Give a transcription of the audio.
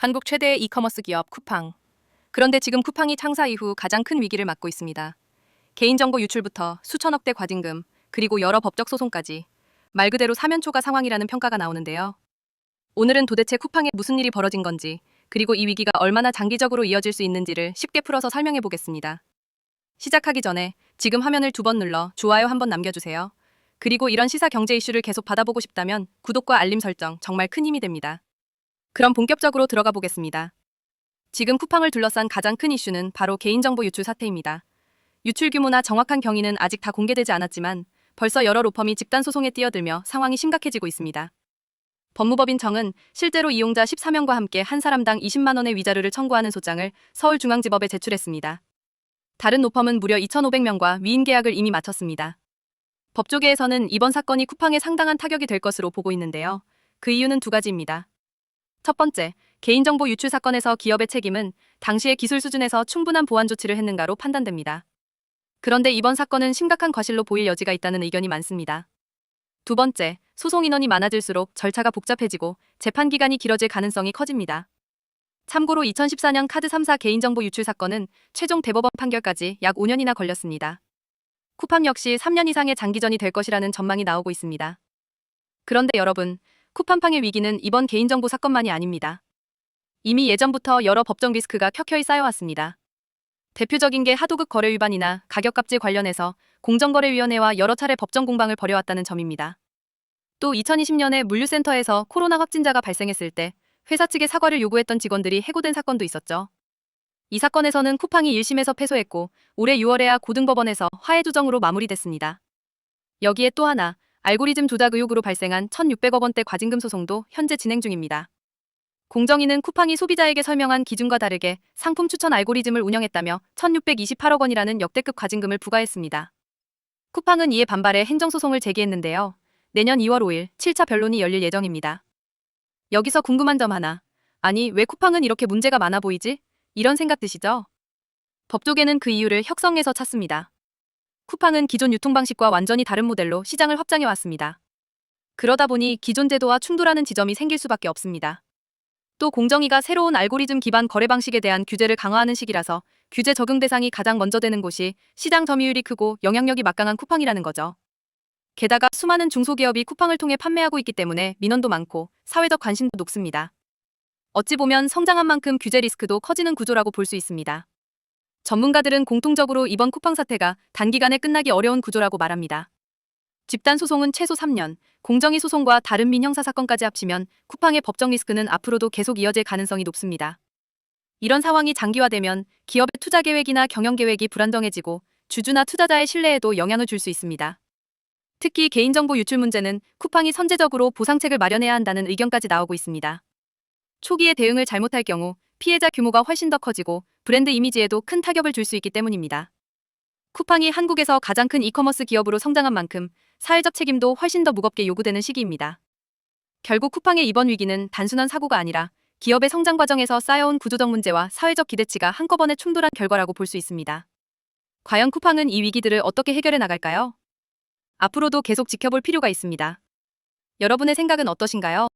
한국 최대의 이커머스 기업 쿠팡. 그런데 지금 쿠팡이 창사 이후 가장 큰 위기를 맞고 있습니다. 개인정보 유출부터 수천억대 과징금, 그리고 여러 법적 소송까지 말 그대로 사면초가 상황이라는 평가가 나오는데요. 오늘은 도대체 쿠팡에 무슨 일이 벌어진 건지, 그리고 이 위기가 얼마나 장기적으로 이어질 수 있는지를 쉽게 풀어서 설명해 보겠습니다. 시작하기 전에 지금 화면을 2번 눌러 좋아요 한번 남겨주세요. 그리고 이런 시사 경제 이슈를 계속 받아보고 싶다면 구독과 알림 설정 정말 큰 힘이 됩니다. 그럼 본격적으로 들어가 보겠습니다. 지금 쿠팡을 둘러싼 가장 큰 이슈는 바로 개인정보 유출 사태입니다. 유출 규모나 정확한 경위는 아직 다 공개되지 않았지만 벌써 여러 로펌이 집단 소송에 뛰어들며 상황이 심각해지고 있습니다. 법무법인청은 실제로 이용자 14명과 함께 한 사람당 20만 원의 위자료를 청구하는 소장을 서울중앙지법에 제출했습니다. 다른 로펌은 무려 2,500명과 위임 계약을 이미 마쳤습니다. 법조계에서는 이번 사건이 쿠팡에 상당한 타격이 될 것으로 보고 있는데요. 그 이유는 2가지입니다. 첫 번째, 개인정보 유출 사건에서 기업의 책임은 당시의 기술 수준에서 충분한 보안 조치를 했는가로 판단됩니다. 그런데 이번 사건은 심각한 과실로 보일 여지가 있다는 의견이 많습니다. 두 번째, 소송 인원이 많아질수록 절차가 복잡해지고 재판 기간이 길어질 가능성이 커집니다. 참고로 2014년 카드 3사 개인정보 유출 사건은 최종 대법원 판결까지 약 5년이나 걸렸습니다. 쿠팡 역시 3년 이상의 장기전이 될 것이라는 전망이 나오고 있습니다. 그런데 여러분, 쿠팡팡의 위기는 이번 개인정보 사건만이 아닙니다. 이미 예전부터 여러 법적 리스크가 켜켜이 쌓여왔습니다. 대표적인 게 하도급 거래 위반이나 가격 갑질 관련해서 공정거래위원회와 여러 차례 법정 공방을 벌여왔다는 점입니다. 또 2020년에 물류센터에서 코로나 확진자가 발생했을 때 회사 측에 사과를 요구했던 직원들이 해고된 사건도 있었죠. 이 사건에서는 쿠팡이 1심에서 패소했고 올해 6월에야 고등법원에서 화해 조정으로 마무리됐습니다. 여기에 또 하나, 알고리즘 조작 의혹으로 발생한 1,600억 원대 과징금 소송도 현재 진행 중입니다. 공정위는 쿠팡이 소비자에게 설명한 기준과 다르게 상품 추천 알고리즘을 운영했다며 1,628억 원이라는 역대급 과징금을 부과했습니다. 쿠팡은 이에 반발해 행정소송을 제기했는데요. 내년 2월 5일 7차 변론이 열릴 예정입니다. 여기서 궁금한 점 하나. 아니, 왜 쿠팡은 이렇게 문제가 많아 보이지? 이런 생각 드시죠? 법조계는 그 이유를 혁성에서 찾습니다. 쿠팡은 기존 유통방식과 완전히 다른 모델로 시장을 확장해 왔습니다. 그러다 보니 기존 제도와 충돌하는 지점이 생길 수밖에 없습니다. 또 공정위가 새로운 알고리즘 기반 거래 방식에 대한 규제를 강화하는 시기라서 규제 적용 대상이 가장 먼저 되는 곳이 시장 점유율이 크고 영향력이 막강한 쿠팡이라는 거죠. 게다가 수많은 중소기업이 쿠팡을 통해 판매하고 있기 때문에 민원도 많고 사회적 관심도 높습니다. 어찌 보면 성장한 만큼 규제 리스크도 커지는 구조라고 볼 수 있습니다. 전문가들은 공통적으로 이번 쿠팡 사태가 단기간에 끝나기 어려운 구조라고 말합니다. 집단 소송은 최소 3년, 공정위 소송과 다른 민형사 사건까지 합치면 쿠팡의 법적 리스크는 앞으로도 계속 이어질 가능성이 높습니다. 이런 상황이 장기화되면 기업의 투자 계획이나 경영 계획이 불안정해지고 주주나 투자자의 신뢰에도 영향을 줄 수 있습니다. 특히 개인정보 유출 문제는 쿠팡이 선제적으로 보상책을 마련해야 한다는 의견까지 나오고 있습니다. 초기에 대응을 잘못할 경우 피해자 규모가 훨씬 더 커지고 브랜드 이미지에도 큰 타격을 줄 수 있기 때문입니다. 쿠팡이 한국에서 가장 큰 이커머스 기업으로 성장한 만큼 사회적 책임도 훨씬 더 무겁게 요구되는 시기입니다. 결국 쿠팡의 이번 위기는 단순한 사고가 아니라 기업의 성장 과정에서 쌓여온 구조적 문제와 사회적 기대치가 한꺼번에 충돌한 결과라고 볼 수 있습니다. 과연 쿠팡은 이 위기들을 어떻게 해결해 나갈까요? 앞으로도 계속 지켜볼 필요가 있습니다. 여러분의 생각은 어떠신가요?